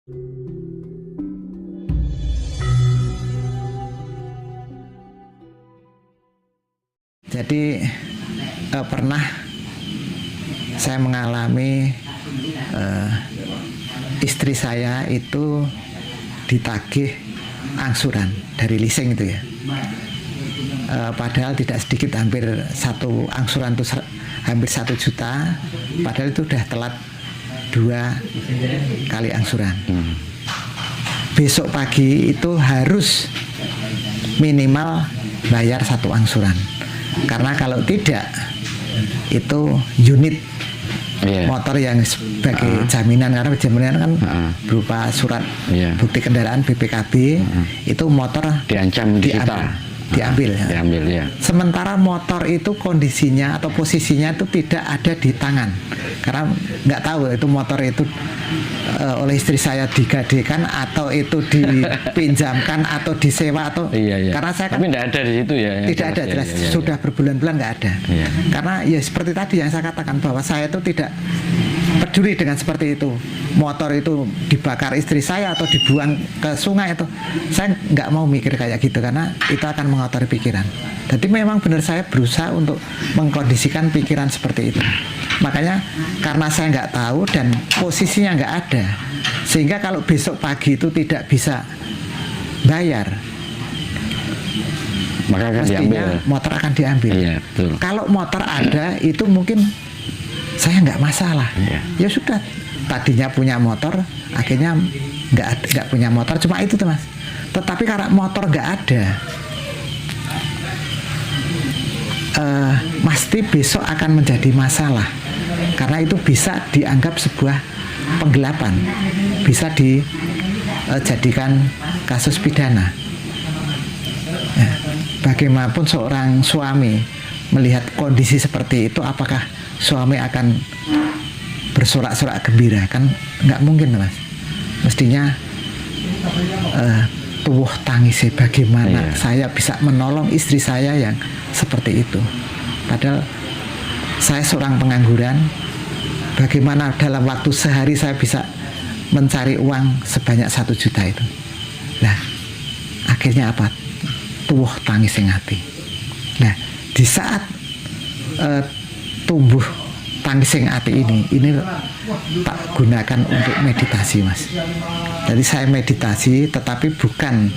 Jadi pernah saya mengalami istri saya itu ditagih angsuran dari leasing itu ya. Padahal tidak sedikit, hampir satu angsuran itu hampir 1 juta, padahal itu udah telat 2 kali angsuran. Besok pagi itu harus minimal bayar 1 angsuran, karena kalau tidak itu unit motor yang sebagai jaminan, karena jaminan kan berupa surat bukti kendaraan BPKB, itu motor diancam diambil ya. Sementara motor itu kondisinya atau posisinya itu tidak ada di tangan, karena nggak tahu itu motor itu oleh istri saya digadekan atau itu dipinjamkan atau disewa atau karena saya kan tapi tidak ada di situ ya, tidak ada jelas sudah berbulan-bulan nggak ada. Karena ya seperti tadi yang saya katakan bahwa saya itu tidak peduli dengan seperti itu, motor itu dibakar istri saya atau dibuang ke sungai, itu saya nggak mau mikir kayak gitu, karena itu akan mengotori pikiran. Jadi memang benar saya berusaha untuk mengkondisikan pikiran seperti itu. Makanya karena saya nggak tahu dan posisinya nggak ada, sehingga kalau besok pagi itu tidak bisa bayar, maka akan diambil. Motor akan diambil. Betul. Kalau motor ada itu mungkin saya nggak masalah. Ya sudah, tadinya punya motor, akhirnya nggak punya motor, cuma itu tuh Mas. Tetapi karena motor nggak ada, pasti besok akan menjadi masalah, karena itu bisa dianggap sebuah penggelapan, bisa dijadikan kasus pidana. Bagaimanapun seorang suami melihat kondisi seperti itu, apakah suami akan bersorak-sorak gembira? Kan nggak mungkin Mas. Mestinya tuwuh tangis, bagaimana saya bisa menolong istri saya yang seperti itu. Padahal saya seorang pengangguran, bagaimana dalam waktu sehari saya bisa mencari uang sebanyak 1 juta itu. Nah, akhirnya apa? Tuwuh tangis yang hati. Nah, di saat tumbuh tangis yang hati ini tak gunakan untuk meditasi Mas. Jadi saya meditasi, tetapi bukan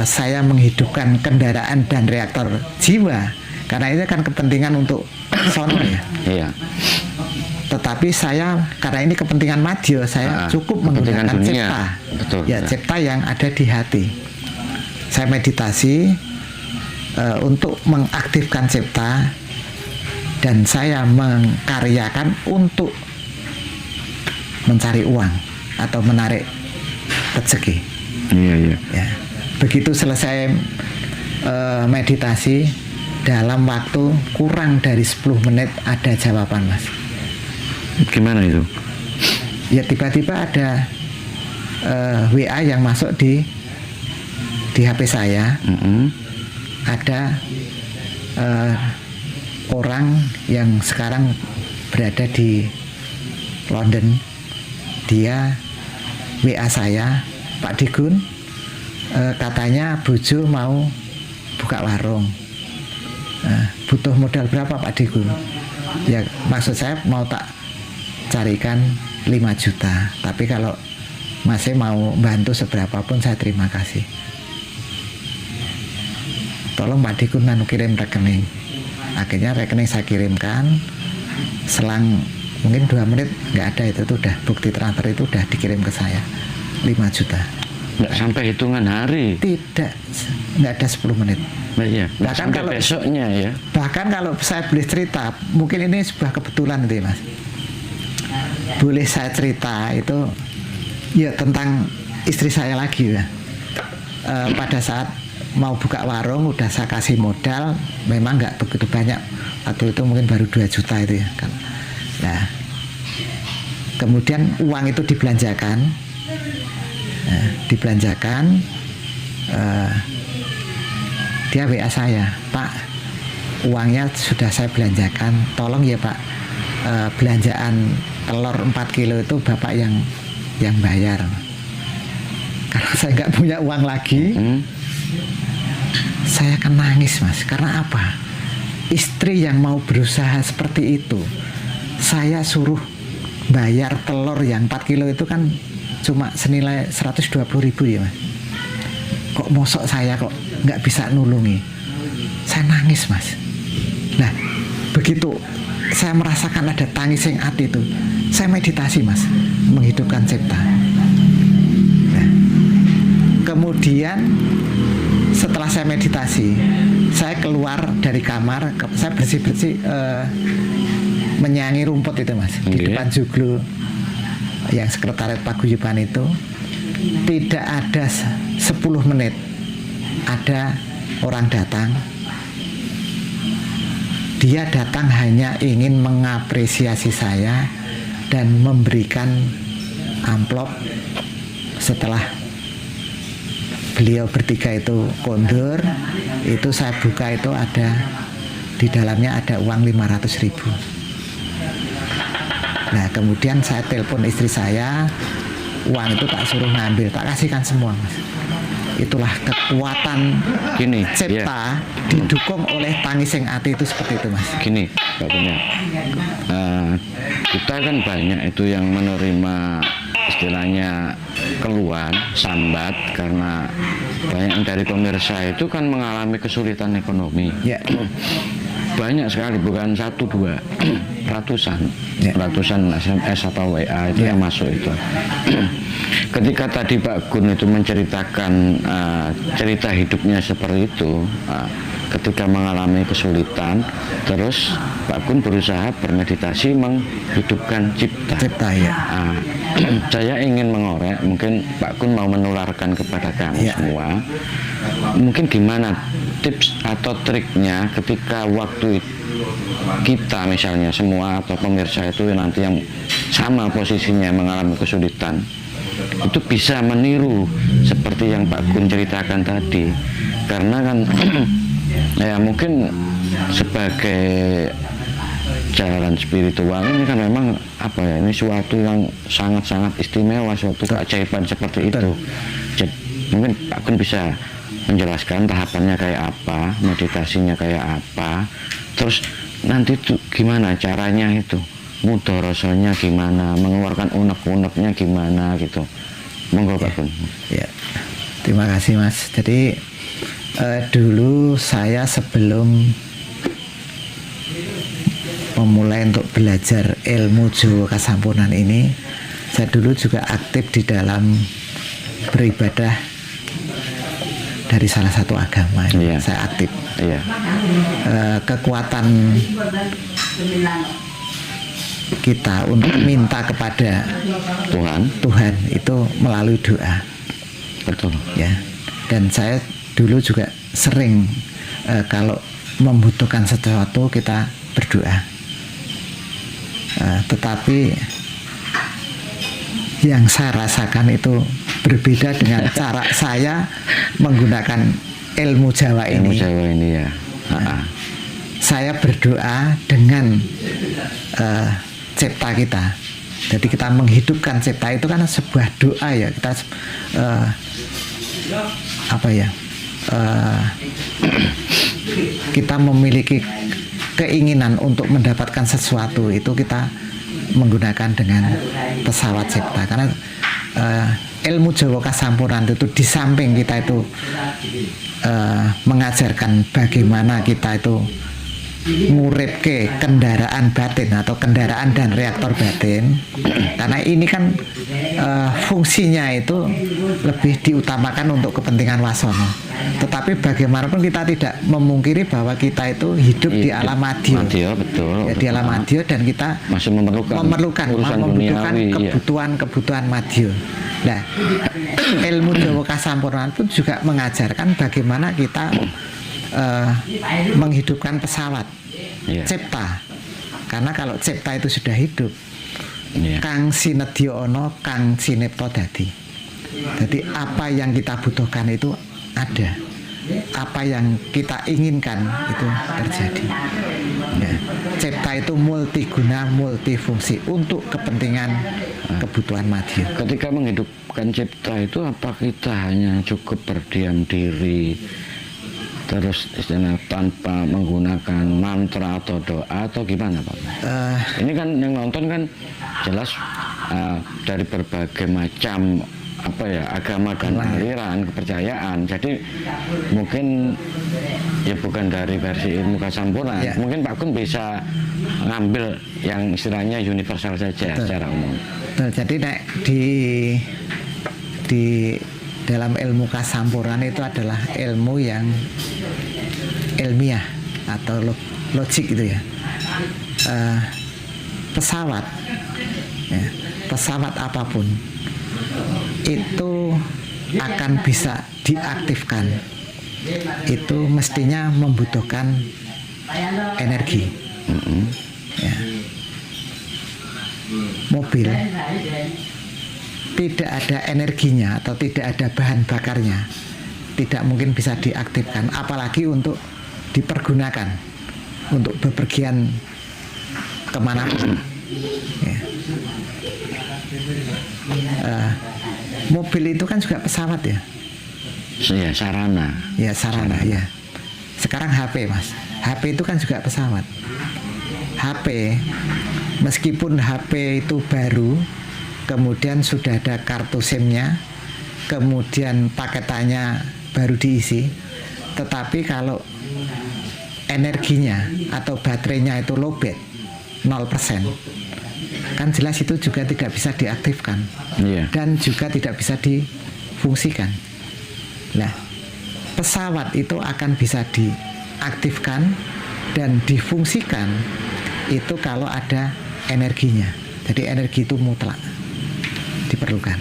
saya menghidupkan kendaraan dan reaktor jiwa, karena itu kan kepentingan untuk sono ya. Tetapi saya, karena ini kepentingan madya, saya cukup menggunakan cipta. Cipta yang ada di hati. Saya meditasi untuk mengaktifkan cipta, dan saya mengkaryakan untuk mencari uang atau menarik rezeki. Ya. Begitu selesai meditasi, dalam waktu kurang dari 10 menit ada jawaban Mas. Gimana itu? Ya tiba-tiba ada WA yang masuk di HP saya. Ada orang yang sekarang berada di London. Dia WA saya, Pak Digun, katanya Bojo mau buka warung, butuh modal berapa Pak Digun? Ya maksud saya mau tak carikan 5 juta, tapi kalau masih mau bantu seberapa pun saya terima kasih. Tolong Pak Digun kirim rekening. Akhirnya rekening saya kirimkan, selang mungkin 2 menit nggak ada, itu udah bukti transfer, itu udah dikirim ke saya 5 juta. Nggak sampai hitungan hari? Tidak, nggak ada 10 menit. Bahkan kalau besoknya ya. Bahkan kalau saya boleh cerita, mungkin ini sebuah kebetulan itu Mas. Boleh saya cerita itu ya tentang istri saya lagi ya. Pada saat mau buka warung, udah saya kasih modal, memang nggak begitu banyak, waktu itu mungkin baru 2 juta itu ya kan. Nah, kemudian uang itu dibelanjakan, dia WA saya, Pak, uangnya sudah saya belanjakan, tolong ya Pak, belanjaan telur 4 kilo itu Bapak yang yang bayar. Karena saya nggak punya uang lagi, saya akan nangis, Mas. Karena apa? Istri yang mau berusaha seperti itu, saya suruh bayar telur yang 4 kilo itu kan cuma senilai 120.000 ya, Mas. Kok mosok saya kok nggak bisa nulungi? Saya nangis, Mas. Nah, begitu saya merasakan ada tangis yang ati itu, saya meditasi, Mas, menghidupkan cipta. Nah, kemudian setelah saya meditasi, saya keluar dari kamar, saya bersih-bersih, menyangi rumput itu, Mas, di depan joglo yang sekretariat paguyuban itu. Tidak ada 10 menit ada orang datang. Dia datang hanya ingin mengapresiasi saya dan memberikan amplop. Setelah beliau bertiga itu kondur, itu saya buka, itu ada di dalamnya ada uang 500.000. Nah, kemudian saya telepon istri saya, uang itu tak suruh ngambil, tak kasihkan semua, Mas. Itulah kekuatan Gini, cipta didukung oleh tangis yang ati itu, seperti itu, Mas. Gini, Pak Punya, kita kan banyak itu yang menerima istilahnya keluhan, sambat, karena banyak dari pemirsa itu kan mengalami kesulitan ekonomi. Ya. Banyak sekali, bukan 1, 2, ratusan, Ya. ratusan SMS atau WA itu yang masuk itu. Ketika tadi Pak Gun itu menceritakan cerita hidupnya seperti itu, ketika mengalami kesulitan, terus Pak Gun berusaha bermeditasi menghidupkan cipta. Cipta, ya. Saya ingin mengorek, mungkin Pak Gun mau menularkan kepada kami Ya. semua, mungkin gimana tips atau triknya ketika waktu kita misalnya semua atau pemirsa itu nanti yang sama posisinya mengalami kesulitan, itu bisa meniru seperti yang Pak Gun ceritakan tadi. Karena kan ya mungkin sebagai jalan spiritual ini kan memang apa ya, ini suatu yang sangat-sangat istimewa, suatu keajaiban seperti itu. Jadi mungkin Pak Gun bisa menjelaskan tahapannya kayak apa, meditasinya kayak apa, terus nanti tuh gimana caranya itu, mudorosonya gimana, mengeluarkan unek-uneknya gimana gitu. Monggo Pak Gun. Ya, terima kasih, Mas. Jadi dulu saya sebelum memulai untuk belajar ilmu Jawa Kasampunan ini, saya dulu juga aktif di dalam beribadah dari salah satu agama. Iya. Saya aktif. Iya. Kekuatan kita untuk minta kepada Tuhan itu melalui doa. Betul. Ya. Dan saya dulu juga sering kalau membutuhkan sesuatu kita berdoa. Tetapi yang saya rasakan itu berbeda dengan cara saya menggunakan ilmu Jawa ini. Ilmu Jawa ini ya. Saya berdoa dengan cipta kita. Jadi kita menghidupkan cipta itu kan sebuah doa ya. Kita kita memiliki keinginan untuk mendapatkan sesuatu, itu kita menggunakan dengan pesawat cipta. Karena ilmu Jawa Kasampunan itu di samping kita itu mengajarkan bagaimana kita itu nguripke kendaraan batin atau kendaraan dan reaktor batin, karena ini kan fungsinya itu lebih diutamakan untuk kepentingan wasono. Tetapi bagaimanapun kita tidak memungkiri bahwa kita itu hidup di alam madya. Betul. Ya, di alam madya, dan kita masih membutuhkan kebutuhan madya. Nah, ilmu Jawa Kasampunan pun juga mengajarkan bagaimana kita menghidupkan pesawat cipta. Karena kalau cipta itu sudah hidup, kang sinedya ana kang sinipta dadi. Jadi apa yang kita butuhkan itu ada, apa yang kita inginkan itu terjadi. Ya. Cipta itu multiguna, multifungsi untuk kepentingan kebutuhan madya. Ketika menghidupkan cipta itu, apa kita hanya cukup berdiam diri terus istilah tanpa menggunakan mantra atau doa atau gimana Pak? Ini kan yang nonton kan jelas dari berbagai macam agama dan aliran kepercayaan. Jadi mungkin ya bukan dari versi ilmu Kasampurna. Ya. Mungkin Pak Kun bisa ngambil yang istilahnya universal saja. Betul. Secara umum. Betul. Jadi di dalam ilmu Kasampurna itu adalah ilmu yang ilmiah atau logik gitu ya. Pesawat apapun itu akan bisa diaktifkan, itu mestinya membutuhkan energi. Ya. Mobil tidak ada energinya atau tidak ada bahan bakarnya, tidak mungkin bisa diaktifkan, apalagi untuk dipergunakan untuk bepergian kemanapun. Ya. Mobil itu kan juga pesawat ya. Ya, sarana. Ya, sarana ya. Sekarang HP Mas, HP itu kan juga pesawat. HP, meskipun HP itu baru, kemudian sudah ada kartu SIM-nya, kemudian paketannya baru diisi, tetapi kalau energinya atau baterainya itu lowbat 0%, kan jelas itu juga tidak bisa diaktifkan. Yeah. Dan juga tidak bisa difungsikan. Nah, pesawat itu akan bisa diaktifkan dan difungsikan itu kalau ada energinya. Jadi energi itu mutlak diperlukan.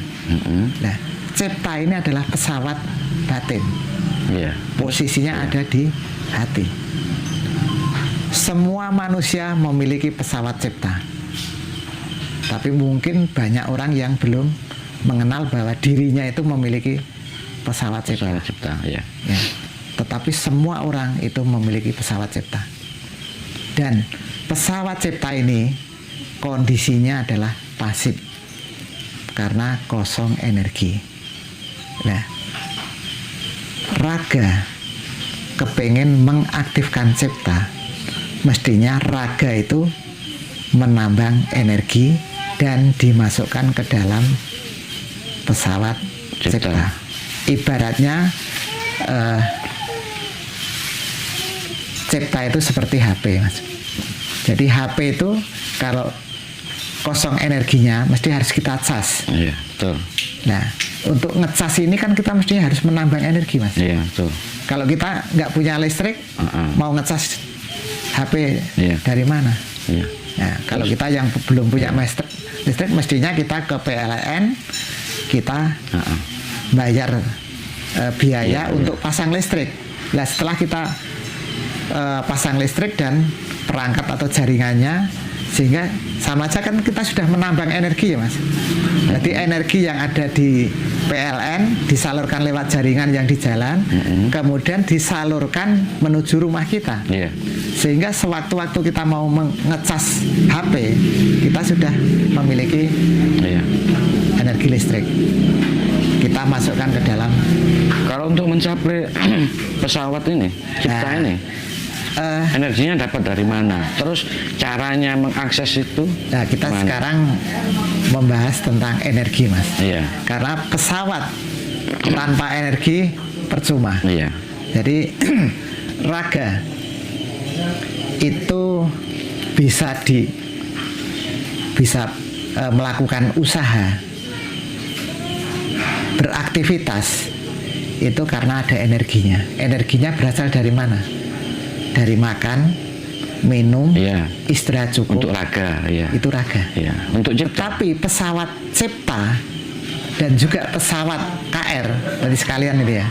Nah, cipta ini adalah pesawat batin. Yeah. Posisinya ada di hati. Semua manusia memiliki pesawat cipta. Tapi mungkin banyak orang yang belum mengenal bahwa dirinya itu memiliki pesawat cipta. Ya. Ya. Tetapi semua orang itu memiliki pesawat cipta. Dan pesawat cipta ini kondisinya adalah pasif karena kosong energi. Nah, raga kepengen mengaktifkan cipta, mestinya raga itu menambang energi dan dimasukkan ke dalam pesawat cipta. Ibaratnya cipta itu seperti HP Mas. Jadi HP itu kalau kosong energinya mesti harus kita cas. Iya, betul. Nah, untuk ngecas ini kan kita mestinya harus menambang energi Mas. Iya, betul. Kalau kita nggak punya listrik, mau ngecas HP dari mana? Iya. Nah, kalau kita yang belum punya listrik, mestinya kita ke PLN, kita bayar biaya untuk pasang listrik. Nah, setelah kita pasang listrik dan perangkat atau jaringannya, sehingga sama aja kan kita sudah menambang energi ya Mas. Jadi energi yang ada di PLN disalurkan lewat jaringan yang di jalan, kemudian disalurkan menuju rumah kita. Sehingga sewaktu-waktu kita mau ngecas HP, kita sudah memiliki energi listrik. Kita masukkan ke dalam. Kalau untuk mencapai pesawat ini, cipta ini, energinya dapat dari mana? Terus caranya mengakses itu? Nah, kita mana? Sekarang membahas tentang energi, Mas. Iya. Karena pesawat tanpa energi percuma. Iya. Jadi raga itu bisa melakukan usaha, beraktivitas itu karena ada energinya. Energinya berasal dari mana? Dari makan, minum, istirahat cukup. Untuk raga, itu raga. Untuk cipta. Tapi pesawat cipta dan juga pesawat KR dari sekalian ini ya.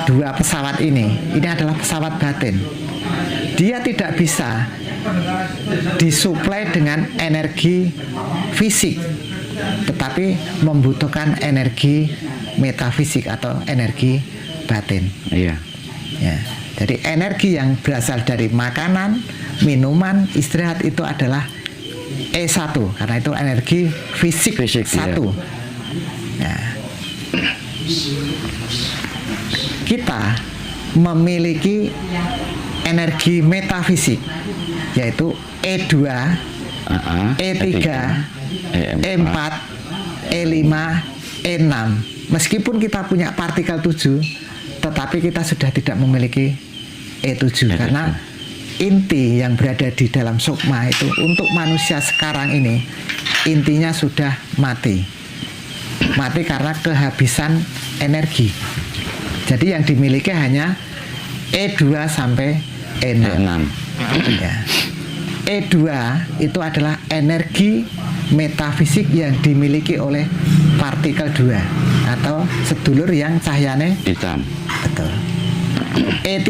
Dua pesawat ini adalah pesawat batin. Dia tidak bisa disuplai dengan energi fisik, tetapi membutuhkan energi metafisik atau energi batin. Ya. Jadi energi yang berasal dari makanan, minuman, istirahat itu adalah E1 karena itu energi fisik, Fisik, satu. Nah, kita memiliki energi metafisik yaitu E2, E3, E4, E5, E6. Meskipun kita punya partikel 7, tetapi kita sudah tidak memiliki E7 karena inti yang berada di dalam sukma itu untuk manusia sekarang ini intinya sudah mati karena kehabisan energi. Jadi yang dimiliki hanya E2 sampai E6. Ya. E2 itu adalah energi metafisik yang dimiliki oleh partikel 2 atau sedulur yang cahayanya hitam. Betul. E3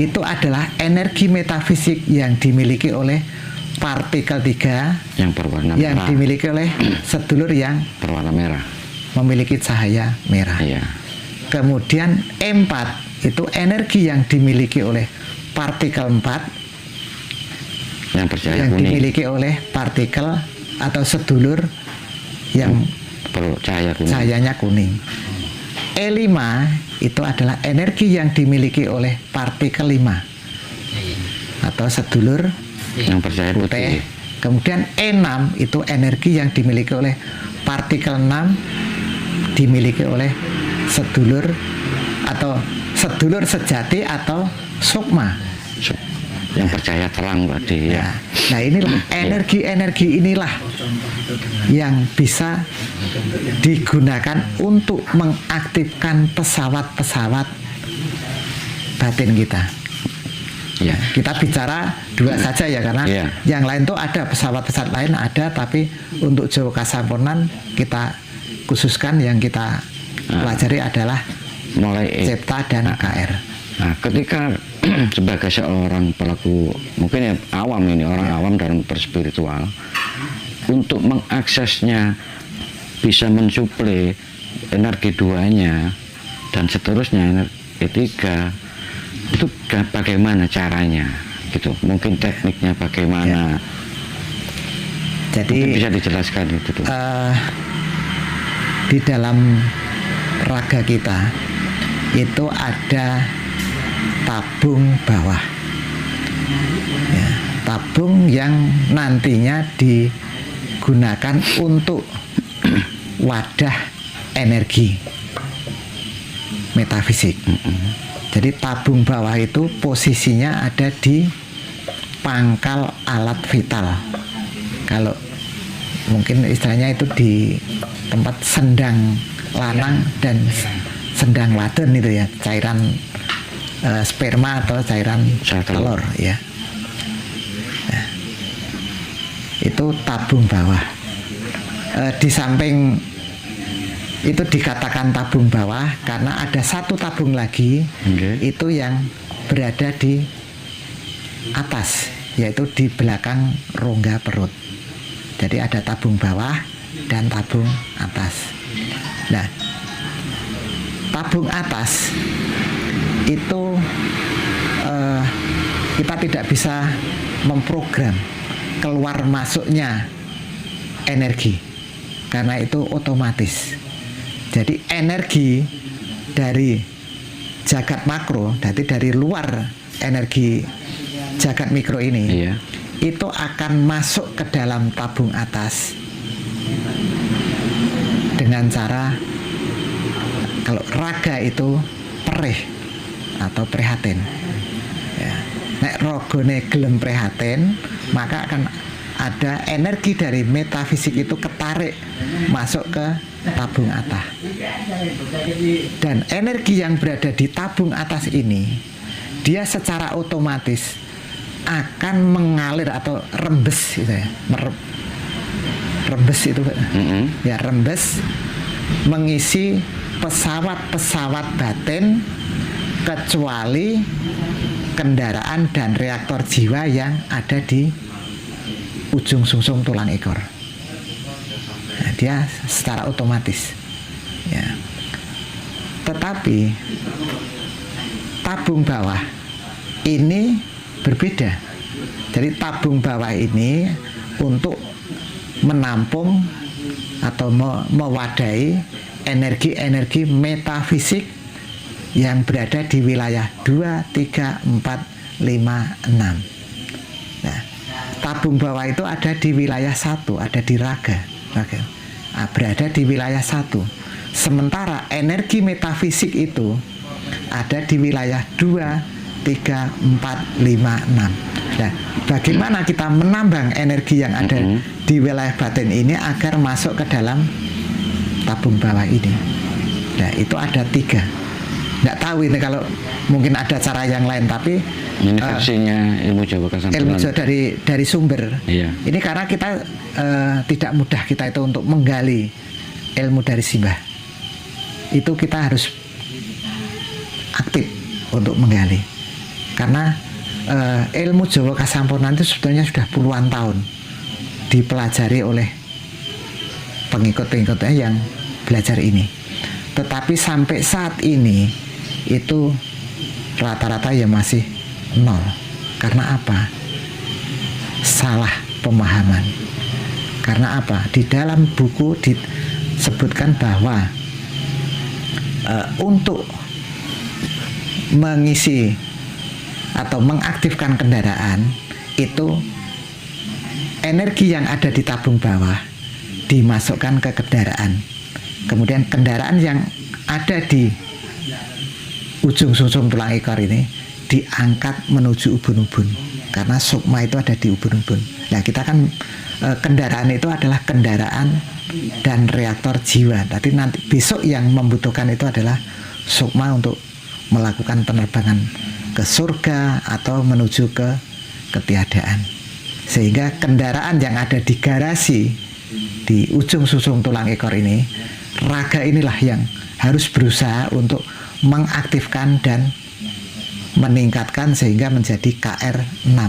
itu adalah energi metafisik yang dimiliki oleh partikel 3 yang berwarna yang merah. dimiliki oleh sedulur yang Berwarna merah. memiliki cahaya merah. Iya. Kemudian E4 itu energi yang dimiliki oleh partikel 4 Yang bercahaya yang kuning. dimiliki oleh partikel atau sedulur yang Bercahaya kuning. cahayanya kuning. E5 itu adalah energi yang dimiliki oleh partikel 5 atau sedulur Yang bercahaya putih. putih. Kemudian E6 itu energi yang dimiliki oleh partikel 6 dimiliki oleh sedulur atau sedulur sejati atau sukma. Yang bercahaya terang tadi ya. Nah inilah energi-energi inilah yang bisa digunakan untuk mengaktifkan pesawat-pesawat batin kita. Ya. Kita bicara dua saja ya karena Iya. yang lain tuh ada pesawat-pesawat lain ada, tapi untuk Jawa Kasampunan kita khususkan yang kita pelajari adalah Mulai Cipta dan KR. Nah, ketika sebagai seorang pelaku mungkin ya awam ini orang awam dalam berspiritual untuk mengaksesnya bisa mensuplai energi 2-nya dan seterusnya energi 3 itu bagaimana caranya gitu, mungkin tekniknya bagaimana Jadi mungkin bisa dijelaskan itu tuh. Di dalam raga kita itu ada tabung bawah ya, tabung yang nantinya digunakan untuk wadah energi metafisik. Jadi tabung bawah itu posisinya ada di pangkal alat vital. Kalau mungkin istilahnya itu di tempat sendang lanang dan sendang wadon itu ya, cairan sperma atau cairan telur ya. Nah, itu tabung bawah. Di samping itu dikatakan tabung bawah karena ada satu tabung lagi itu yang berada di atas, yaitu di belakang rongga perut. Jadi ada tabung bawah dan tabung atas. Nah, tabung atas itu kita tidak bisa memprogram keluar masuknya energi karena itu otomatis. Jadi energi dari jagat makro, jadi dari luar energi jagat mikro ini, itu akan masuk ke dalam tabung atas dengan cara, kalau raga itu perih atau prihatin ya. Nek rogone gelem prihatin, maka akan ada energi dari metafisik itu ketarik masuk ke tabung atas. Dan energi yang berada di tabung atas ini, dia secara otomatis akan mengalir atau rembes gitu ya. Rembes itu ya, rembes mengisi pesawat-pesawat batin kecuali kendaraan dan reaktor jiwa yang ada di ujung sungsung tulang ekor. Nah, dia secara otomatis ya. Tetapi tabung bawah ini berbeda. Jadi tabung bawah ini untuk menampung atau mewadai energi-energi metafisik yang berada di wilayah 2, 3, 4, 5, 6. Nah, tabung bawah itu ada di wilayah 1, ada di raga. Berada di wilayah 1. Sementara energi metafisik itu ada di wilayah 2, 3, 4, 5, 6. Nah, bagaimana kita menambang energi yang ada di wilayah batin ini agar masuk ke dalam tabung bawah ini? Nah, itu ada 3. Nggak tahu ini kalau mungkin ada cara yang lain, tapi ini versinya ilmu Jawa Kasampunan. Ilmu Jawa dari sumber. Iya. Ini karena kita tidak mudah kita itu untuk menggali ilmu dari simbah. Itu kita harus aktif untuk menggali. Karena ilmu Jawa Kasampunan itu sebetulnya sudah puluhan tahun dipelajari oleh pengikut-pengikutnya yang belajar ini. Tetapi sampai saat ini itu rata-rata ya masih 0. Karena apa? Salah pemahaman. Karena apa? Di dalam buku disebutkan bahwa untuk mengisi atau mengaktifkan kendaraan itu energi yang ada di tabung bawah dimasukkan ke kendaraan. Kemudian kendaraan yang ada di ujung susung tulang ekor ini diangkat menuju ubun-ubun, karena sukma itu ada di ubun-ubun. Nah, kita kan kendaraan itu adalah kendaraan dan reaktor jiwa. Tapi nanti besok yang membutuhkan itu adalah sukma untuk melakukan penerbangan ke surga atau menuju ke ketiadaan. Sehingga kendaraan yang ada di garasi di ujung susung tulang ekor ini, raga inilah yang harus berusaha untuk mengaktifkan dan meningkatkan sehingga menjadi KR6.